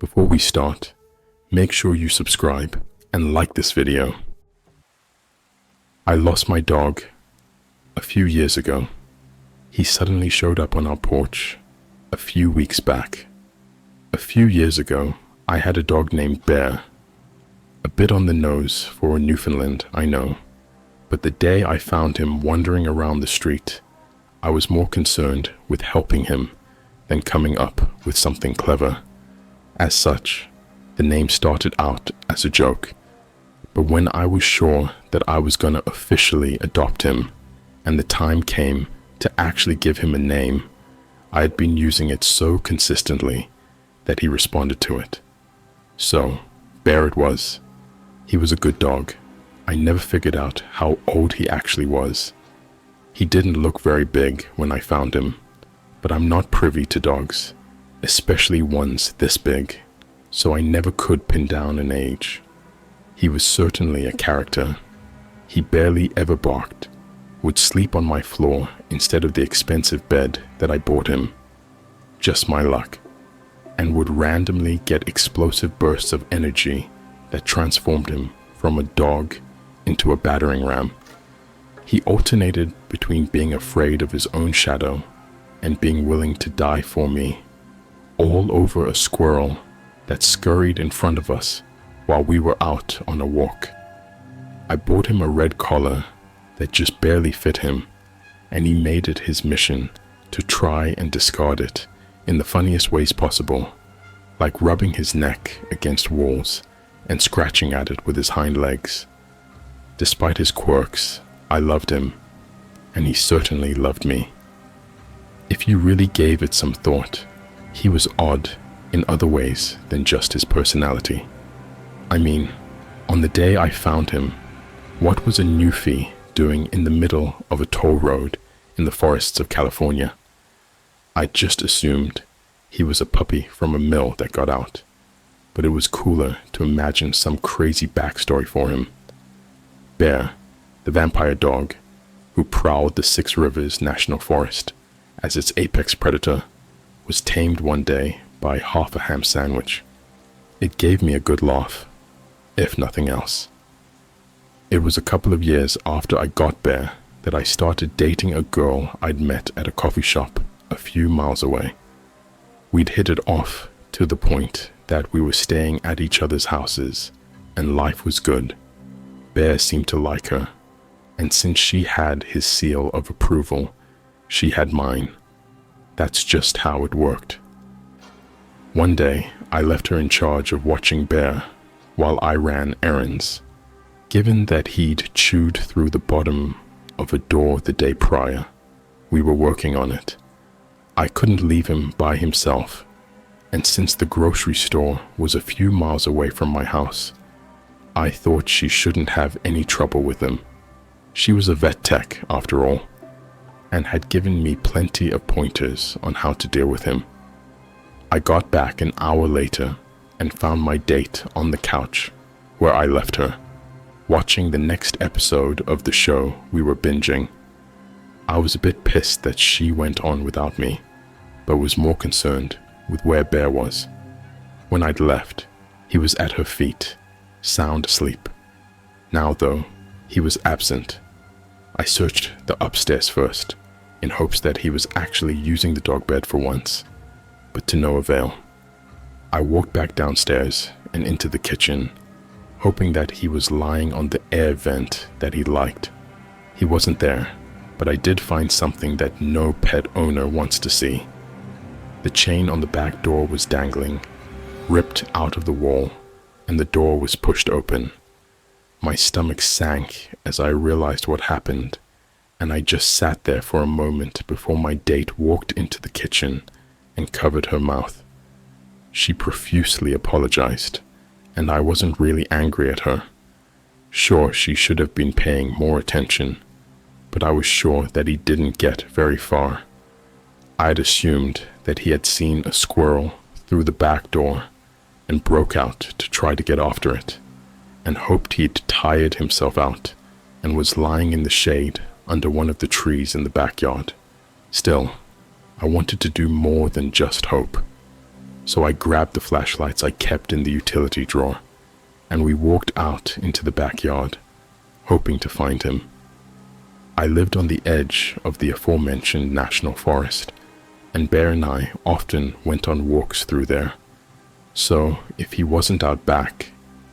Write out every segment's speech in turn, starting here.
Before we start, make sure you subscribe and like this video. I lost my dog a few years ago. He suddenly showed up on our porch a few weeks back. A few years ago, I had a dog named Bear. A bit on the nose for a Newfoundland, I know. But the day I found him wandering around the street, I was more concerned with helping him than coming up with something clever. As such, the name started out as a joke. But when I was sure that I was gonna officially adopt him, and the time came to actually give him a name, I had been using it so consistently that he responded to it. So, Bear it was. He was a good dog. I never figured out how old he actually was. He didn't look very big when I found him, but I'm not privy to dogs, especially ones this big, so I never could pin down an age. He was certainly a character. He barely ever barked, would sleep on my floor instead of the expensive bed that I bought him. Just my luck. And would randomly get explosive bursts of energy that transformed him from a dog into a battering ram. He alternated between being afraid of his own shadow and being willing to die for me, all over a squirrel that scurried in front of us while we were out on a walk. I bought him a red collar that just barely fit him, and he made it his mission to try and discard it in the funniest ways possible, like rubbing his neck against walls and scratching at it with his hind legs. Despite his quirks, I loved him, and he certainly loved me. If you really gave it some thought, he was odd in other ways than just his personality. I mean, on the day I found him, what was a Newfie doing in the middle of a toll road in the forests of California? I just assumed he was a puppy from a mill that got out, but it was cooler to imagine some crazy backstory for him. Bear, the vampire dog, who prowled the Six Rivers National Forest as its apex predator, was tamed one day by half a ham sandwich. It gave me a good laugh, if nothing else. It was a couple of years after I got Bear that I started dating a girl I'd met at a coffee shop a few miles away. We'd hit it off to the point that we were staying at each other's houses, and life was good. Bear seemed to like her, and since she had his seal of approval, she had mine. That's just how it worked. One day, I left her in charge of watching Bear while I ran errands. Given that he'd chewed through the bottom of a door the day prior, we were working on it. I couldn't leave him by himself, and since the grocery store was a few miles away from my house, I thought she shouldn't have any trouble with him. She was a vet tech, after all, and had given me plenty of pointers on how to deal with him. I got back an hour later and found my date on the couch where I left her, watching the next episode of the show we were binging. I was a bit pissed that she went on without me, but was more concerned with where Bear was. When I'd left, he was at her feet, sound asleep. Now, though, he was absent. I searched the upstairs first, in hopes that he was actually using the dog bed for once, but to no avail. I walked back downstairs and into the kitchen, hoping that he was lying on the air vent that he liked. He wasn't there, but I did find something that no pet owner wants to see. The chain on the back door was dangling, ripped out of the wall, and the door was pushed open. My stomach sank as I realized what happened, and I just sat there for a moment before my date walked into the kitchen and covered her mouth. She profusely apologized, and I wasn't really angry at her. Sure, she should have been paying more attention, but I was sure that he didn't get very far. I'd assumed that he had seen a squirrel through the back door and broke out to try to get after it, and hoped he'd tired himself out and was lying in the shade under one of the trees in the backyard. Still, I wanted to do more than just hope. so I grabbed the flashlights I kept in the utility drawer, and we walked out into the backyard, hoping to find him. I lived on the edge of the aforementioned national forest, and Bear and I often went on walks through there. So if he wasn't out back,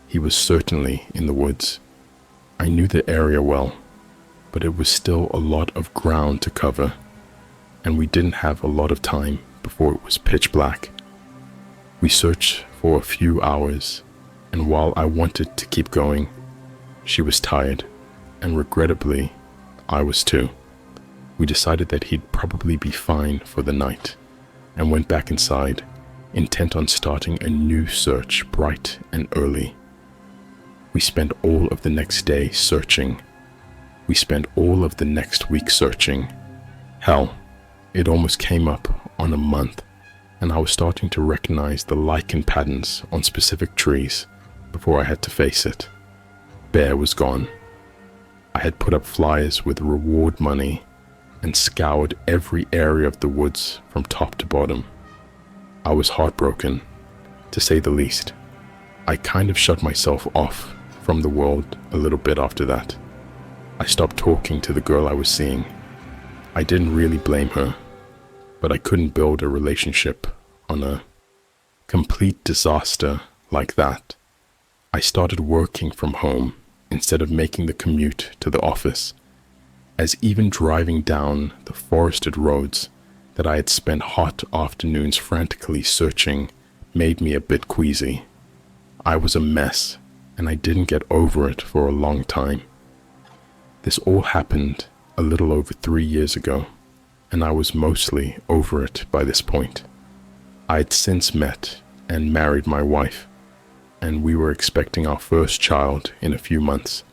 he was certainly in the woods. I knew the area well, but it was still a lot of ground to cover, and we didn't have a lot of time before it was pitch black. We searched for a few hours, and while I wanted to keep going, she was tired, and regrettably, I was too. We decided that he'd probably be fine for the night, and went back inside, intent on starting a new search bright and early. We spent all of the next day searching. We spent all of the next week searching. Hell, it almost came up on a month, and I was starting to recognize the lichen patterns on specific trees before I had to face it. Bear was gone. I had put up flyers with reward money and scoured every area of the woods from top to bottom. I was heartbroken, to say the least. I kind of shut myself off from the world a little bit after that. I stopped talking to the girl I was seeing. I didn't really blame her, but I couldn't build a relationship on a complete disaster like that. I started working from home instead of making the commute to the office, as even driving down the forested roads that I had spent hot afternoons frantically searching made me a bit queasy. I was a mess, and I didn't get over it for a long time. This all happened a little over 3 years ago, and I was mostly over it by this point. I had since met and married my wife, and we were expecting our first child in a few months.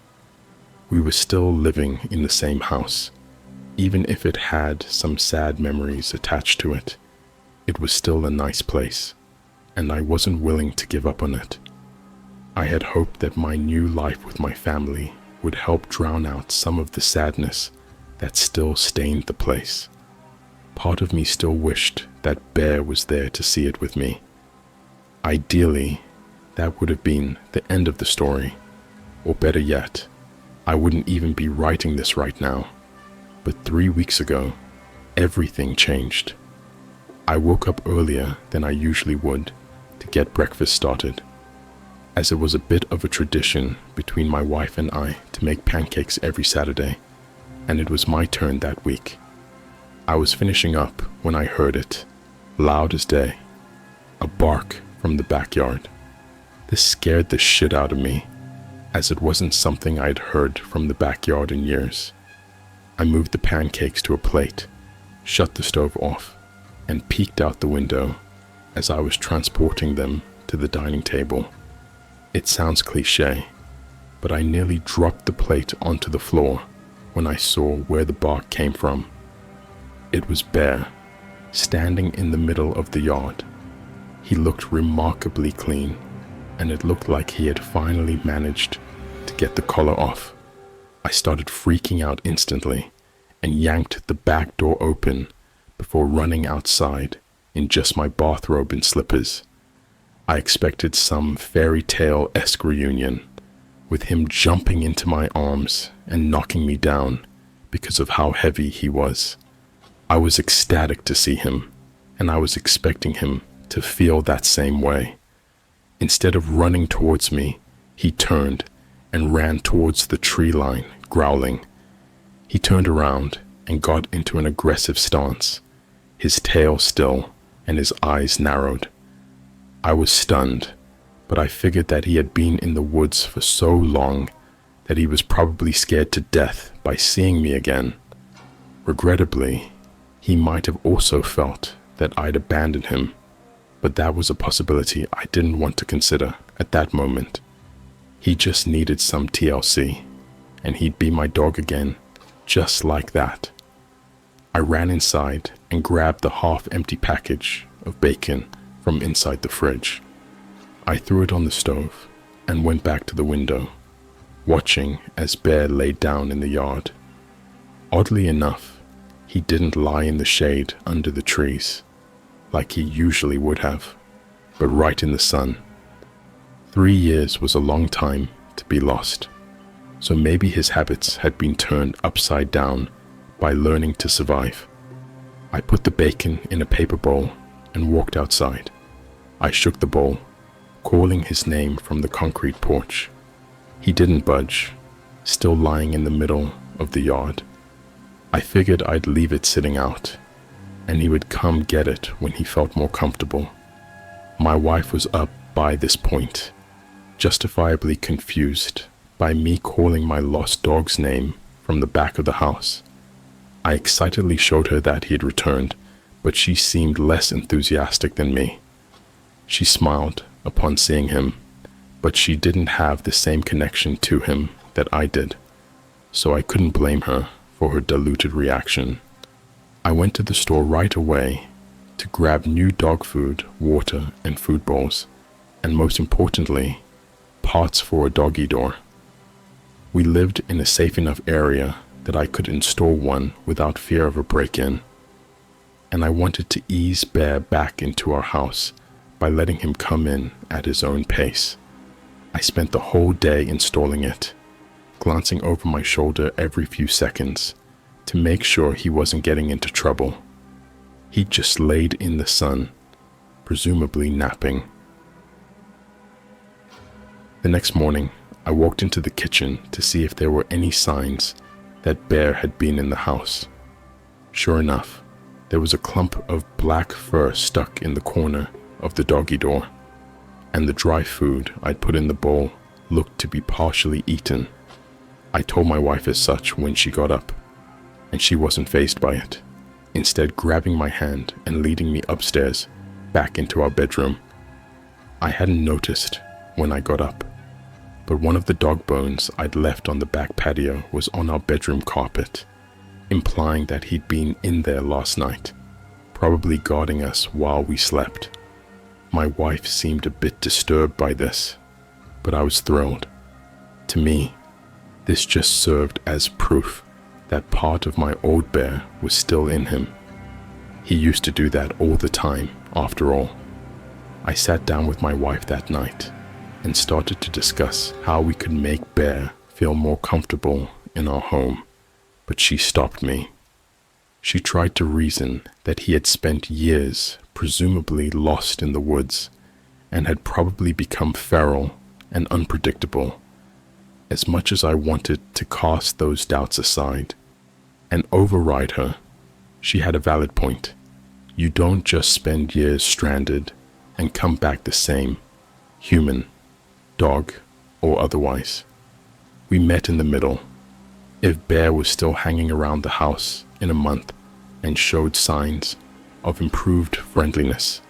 We were still living in the same house. Even if it had some sad memories attached to it, it was still a nice place, and I wasn't willing to give up on it. I had hoped that my new life with my family would help drown out some of the sadness that still stained the place. Part of me still wished that Bear was there to see it with me. Ideally, that would have been the end of the story, or better yet, I wouldn't even be writing this right now. But 3 weeks ago, everything changed. I woke up earlier than I usually would to get breakfast started, as it was a bit of a tradition between my wife and I to make pancakes every Saturday, and it was my turn that week. I was finishing up when I heard it, loud as day, a bark from the backyard. This scared the shit out of me, as it wasn't something I'd heard from the backyard in years. I moved the pancakes to a plate, shut the stove off, and peeked out the window as I was transporting them to the dining table. It sounds cliché, but I nearly dropped the plate onto the floor when I saw where the bark came from. It was Bear, standing in the middle of the yard. He looked remarkably clean, and it looked like he had finally managed to get the collar off. I started freaking out instantly and yanked the back door open before running outside in just my bathrobe and slippers. I expected some fairy tale-esque reunion, with him jumping into my arms and knocking me down because of how heavy he was. I was ecstatic to see him, and I was expecting him to feel that same way. Instead of running towards me, he turned and ran towards the tree line, growling. He turned around and got into an aggressive stance, his tail still and his eyes narrowed. I was stunned, but I figured that he had been in the woods for so long that he was probably scared to death by seeing me again. Regrettably, he might have also felt that I'd abandoned him, but that was a possibility I didn't want to consider at that moment. He just needed some TLC, and he'd be my dog again, just like that. I ran inside and grabbed the half-empty package of bacon from inside the fridge. I threw it on the stove and went back to the window, watching as Bear laid down in the yard. Oddly enough, he didn't lie in the shade under the trees, like he usually would have. but right in the sun. 3 years was a long time to be lost, so maybe his habits had been turned upside down by learning to survive. I put the bacon in a paper bowl and walked outside. I shook the bowl, calling his name from the concrete porch. He didn't budge, still lying in the middle of the yard. I figured I'd leave it sitting out, and he would come get it when he felt more comfortable. My wife was up by this point, justifiably confused by me calling my lost dog's name from the back of the house. I excitedly showed her that he had returned, but she seemed less enthusiastic than me. She smiled upon seeing him, but she didn't have the same connection to him that I did, so I couldn't blame her for her diluted reaction. I went to the store right away to grab new dog food, water, and food bowls, and most importantly, parts for a doggy door. We lived in a safe enough area that I could install one without fear of a break-in, and I wanted to ease Bear back into our house by letting him come in at his own pace. I spent the whole day installing it, glancing over my shoulder every few seconds to make sure he wasn't getting into trouble. He just laid in the sun, presumably napping. The next morning, I walked into the kitchen to see if there were any signs that Bear had been in the house. Sure enough, there was a clump of black fur stuck in the corner of the doggy door, and the dry food I'd put in the bowl looked to be partially eaten. I told my wife as such when she got up, and she wasn't fazed by it, instead grabbing my hand and leading me upstairs back into our bedroom. I hadn't noticed when I got up, but one of the dog bones I'd left on the back patio was on our bedroom carpet, implying that he'd been in there last night, probably guarding us while we slept. My wife seemed a bit disturbed by this, but I was thrilled. To me, this just served as proof that part of my old Bear was still in him. He used to do that all the time, after all. I sat down with my wife that night and started to discuss how we could make Bear feel more comfortable in our home, but she stopped me. She tried to reason that he had spent years presumably lost in the woods and had probably become feral and unpredictable. As much as I wanted to cast those doubts aside and override her, she had a valid point. You don't just spend years stranded and come back the same, human, dog, or otherwise. We met in the middle. If Bear was still hanging around the house in a month and showed signs of improved friendliness,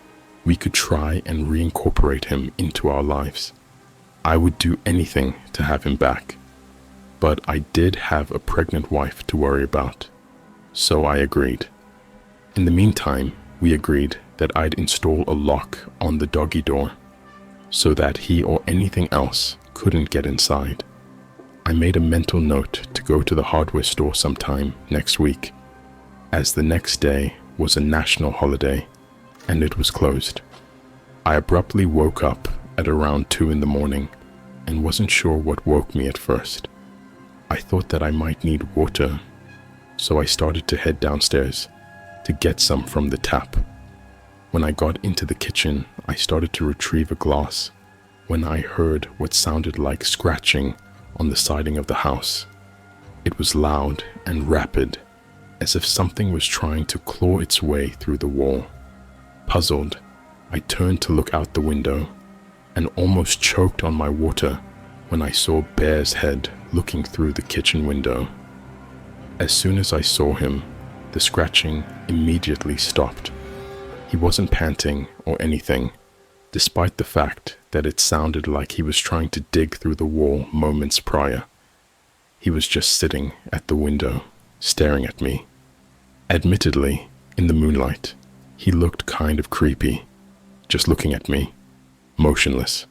we could try and reincorporate him into our lives. I would do anything to have him back, but I did have a pregnant wife to worry about, so I agreed. In the meantime, we agreed that I'd install a lock on the doggy door so that he or anything else couldn't get inside. I made a mental note to go to the hardware store sometime next week, as the next day was a national holiday and it was closed. I abruptly woke up at around 2 in the morning and wasn't sure what woke me at first. I thought that I might need water, so I started to head downstairs to get some from the tap. When I got into the kitchen, I started to retrieve a glass when I heard what sounded like scratching on the siding of the house. It was loud and rapid, as if something was trying to claw its way through the wall. Puzzled, I turned to look out the window and almost choked on my water when I saw Bear's head looking through the kitchen window. As soon as I saw him, the scratching immediately stopped. He wasn't panting or anything, despite the fact that it sounded like he was trying to dig through the wall moments prior. He was just sitting at the window, staring at me. Admittedly, in the moonlight, he looked kind of creepy, just looking at me, motionless.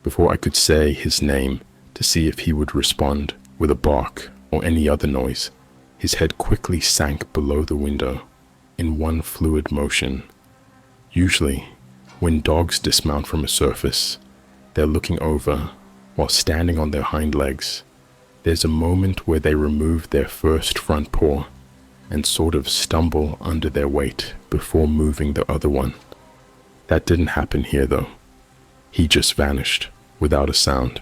Before I could say his name to see if he would respond with a bark or any other noise, his head quickly sank below the window in one fluid motion. Usually, When dogs dismount from a surface, they're looking over while standing on their hind legs. There's a moment where they remove their first front paw and sort of stumble under their weight before moving the other one. That didn't happen here though. He just vanished without a sound.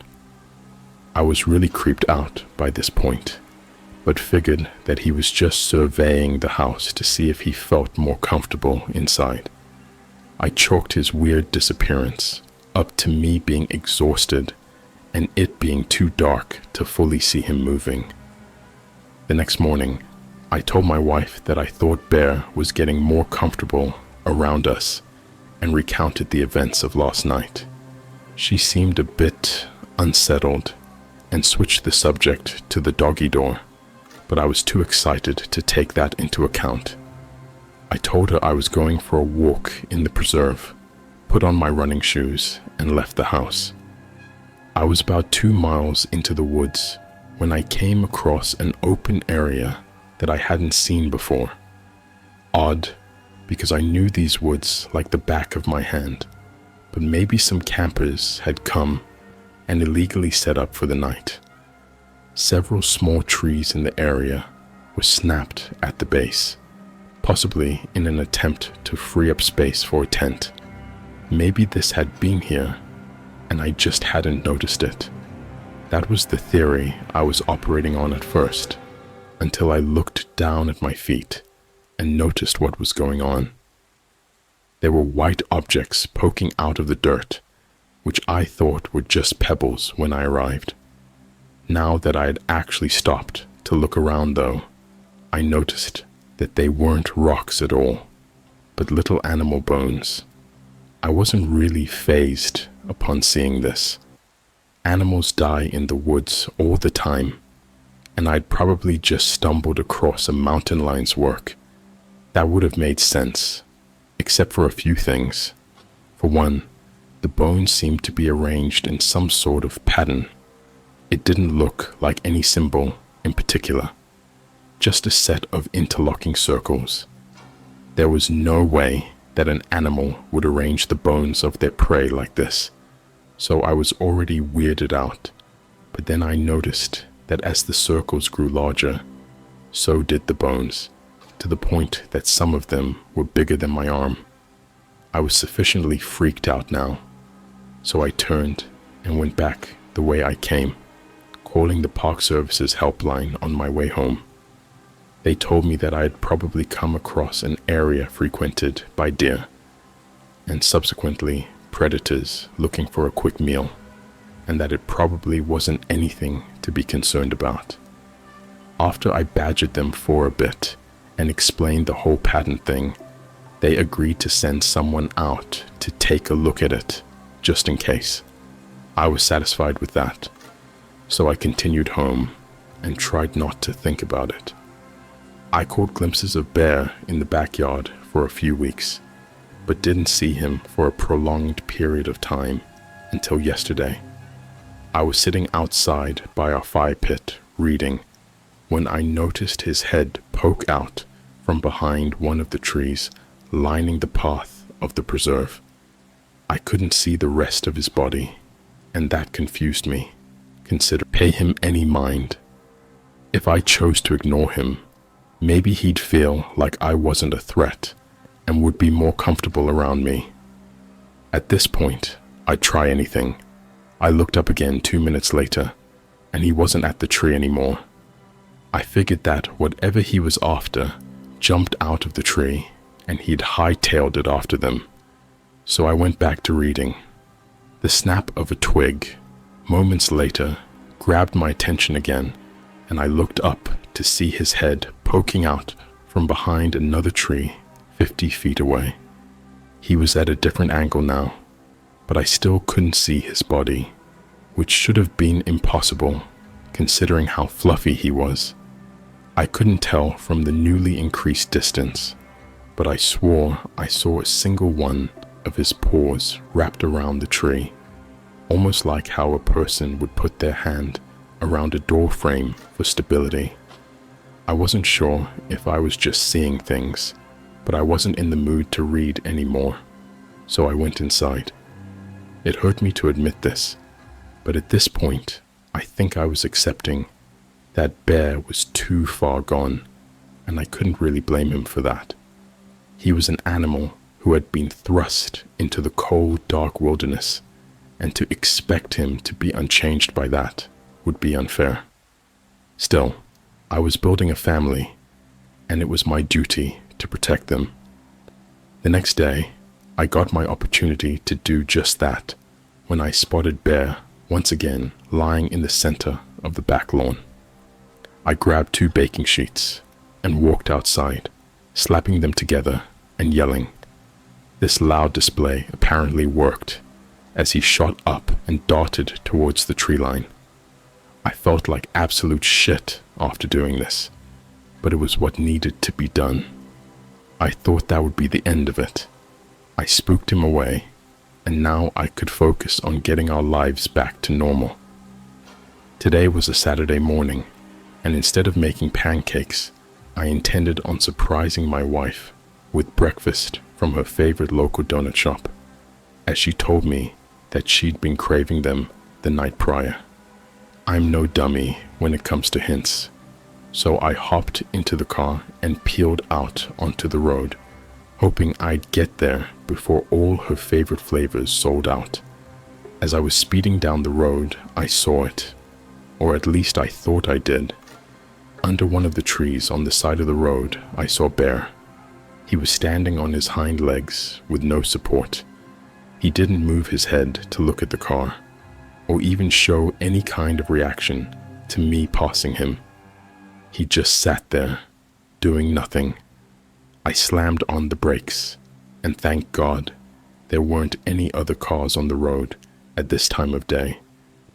I was really creeped out by this point, but figured that he was just surveying the house to see if he felt more comfortable inside. I chalked his weird disappearance up to me being exhausted and it being too dark to fully see him moving. The next morning, I told my wife that I thought Bear was getting more comfortable around us and recounted the events of last night. She seemed a bit unsettled and switched the subject to the doggy door, but I was too excited to take that into account. I told her I was going for a walk in the preserve, put on my running shoes, and left the house. I was about 2 miles into the woods when I came across an open area that I hadn't seen before. Odd, because I knew these woods like the back of my hand, but maybe some campers had come and illegally set up for the night. Several small trees in the area were snapped at the base, possibly in an attempt to free up space for a tent. Maybe this had been here and I just hadn't noticed it. That was the theory I was operating on at first, until I looked down at my feet and noticed what was going on. There were white objects poking out of the dirt, which I thought were just pebbles when I arrived. Now that I had actually stopped to look around though, I noticed that they weren't rocks at all, but little animal bones. I wasn't really fazed upon seeing this. Animals die in the woods all the time, and I'd probably just stumbled across a mountain lion's work. That would have made sense, except for a few things. For one, the bones seemed to be arranged in some sort of pattern. It didn't look like any symbol in particular, just a set of interlocking circles. There was no way that an animal would arrange the bones of their prey like this, so I was already weirded out. But then I noticed that as the circles grew larger, so did the bones, to the point that some of them were bigger than my arm. I was sufficiently freaked out now, so I turned and went back the way I came, calling the Park Service's helpline on my way home. They told me that I had probably come across an area frequented by deer, and subsequently predators looking for a quick meal, and that it probably wasn't anything to be concerned about. After I badgered them for a bit and explained the whole pattern thing, they agreed to send someone out to take a look at it, just in case. I was satisfied with that, so I continued home and tried not to think about it. I caught glimpses of Bear in the backyard for a few weeks, but didn't see him for a prolonged period of time until yesterday. I was sitting outside by our fire pit reading when I noticed his head poke out from behind one of the trees lining the path of the preserve. I couldn't see the rest of his body, and that confused me. Pay him any mind. If I chose to ignore him, maybe he'd feel like I wasn't a threat and would be more comfortable around me. At this point, I'd try anything. I looked up again 2 minutes later, and he wasn't at the tree anymore. I figured that whatever he was after jumped out of the tree, and he'd hightailed it after them. So I went back to reading. The snap of a twig, moments later, grabbed my attention again, and I looked up to see his head poking out from behind another tree 50 feet away. He was at a different angle now, but I still couldn't see his body, which should have been impossible considering how fluffy he was. I couldn't tell from the newly increased distance, but I swore I saw a single one of his paws wrapped around the tree, almost like how a person would put their hand around a door frame for stability. I wasn't sure if I was just seeing things, but I wasn't in the mood to read anymore, so I went inside. It hurt me to admit this, but at this point, I think I was accepting that Bear was too far gone, and I couldn't really blame him for that. He was an animal who had been thrust into the cold, dark wilderness, and to expect him to be unchanged by that would be unfair. Still, I was building a family, and it was my duty to protect them. The next day, I got my opportunity to do just that when I spotted Bear once again lying in the center of the back lawn. I grabbed 2 baking sheets and walked outside, slapping them together and yelling. This loud display apparently worked, as he shot up and darted towards the tree line. I felt like absolute shit after doing this, but it was what needed to be done. I thought that would be the end of it. I spooked him away, and now I could focus on getting our lives back to normal. Today was a Saturday morning, and instead of making pancakes, I intended on surprising my wife with breakfast from her favorite local donut shop, as she told me that she'd been craving them the night prior. I'm no dummy when it comes to hints, so I hopped into the car and peeled out onto the road, hoping I'd get there before all her favorite flavors sold out. As I was speeding down the road, I saw it, or at least I thought I did. Under one of the trees on the side of the road, I saw Bear. He was standing on his hind legs with no support. He didn't move his head to look at the car, or even show any kind of reaction to me passing him. He just sat there, doing nothing. I slammed on the brakes, and thank God there weren't any other cars on the road at this time of day,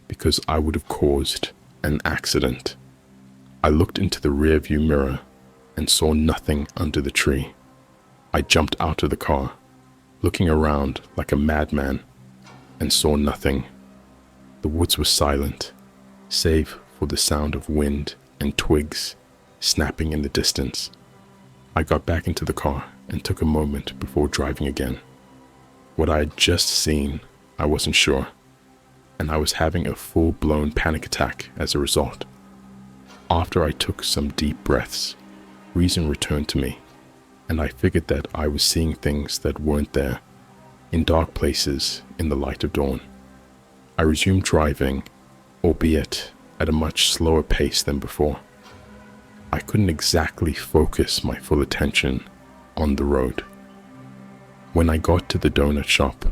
because I would have caused an accident. I looked into the rearview mirror and saw nothing under the tree. I jumped out of the car, looking around like a madman, and saw nothing. The woods were silent, save for the sound of wind and twigs snapping in the distance. I got back into the car and took a moment before driving again. What I had just seen, I wasn't sure, and I was having a full-blown panic attack as a result. After I took some deep breaths, reason returned to me, and I figured that I was seeing things that weren't there, in dark places in the light of dawn. I resumed driving, albeit at a much slower pace than before. I couldn't exactly focus my full attention on the road. When I got to the donut shop,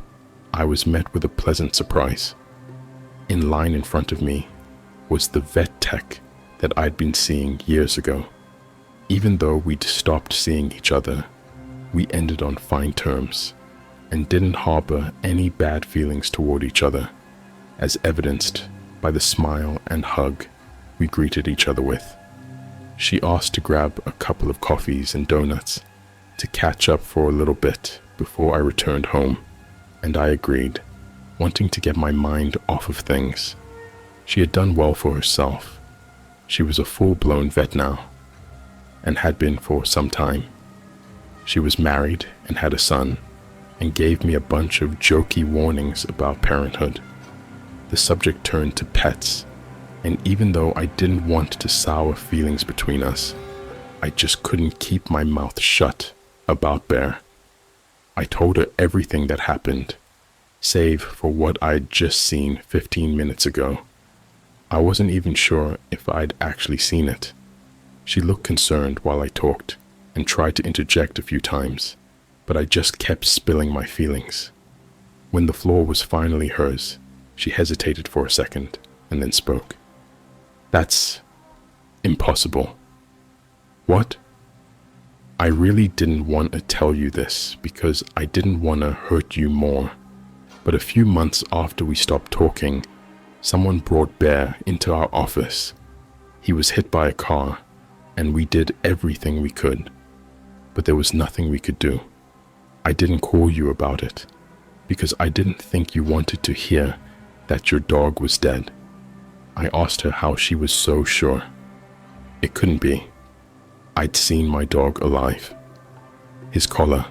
I was met with a pleasant surprise. In line in front of me was the vet tech that I'd been seeing years ago. Even though we'd stopped seeing each other, we ended on fine terms and didn't harbor any bad feelings toward each other, as evidenced by the smile and hug we greeted each other with. She asked to grab a couple of coffees and donuts to catch up for a little bit before I returned home, and I agreed, wanting to get my mind off of things. She had done well for herself. She was a full-blown vet now, and had been for some time. She was married and had a son, and gave me a bunch of jokey warnings about parenthood. The subject turned to pets, and even though I didn't want to sour feelings between us, I just couldn't keep my mouth shut about Bear. I told her everything that happened, save for what I'd just seen 15 minutes ago. I wasn't even sure if I'd actually seen it. She looked concerned while I talked and tried to interject a few times, but I just kept spilling my feelings. When the floor was finally hers, she hesitated for a second and then spoke. "That's impossible." "What?" "I really didn't want to tell you this because I didn't want to hurt you more, but a few months after we stopped talking, someone brought Bear into our office. He was hit by a car, and we did everything we could, but there was nothing we could do. I didn't call you about it because I didn't think you wanted to hear that your dog was dead." I asked her how she was so sure. It couldn't be. I'd seen my dog alive. His collar.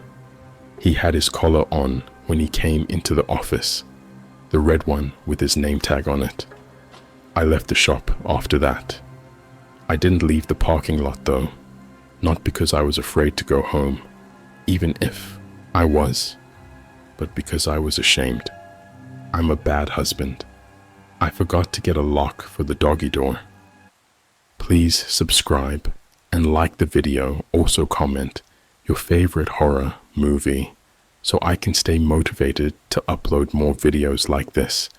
He had his collar on when he came into the office, the red one with his name tag on it. I left the shop after that. I didn't leave the parking lot though, not because I was afraid to go home, even if I was, but because I was ashamed. I'm a bad husband. I forgot to get a lock for the doggy door. Please subscribe and like the video. Also comment your favorite horror movie so I can stay motivated to upload more videos like this.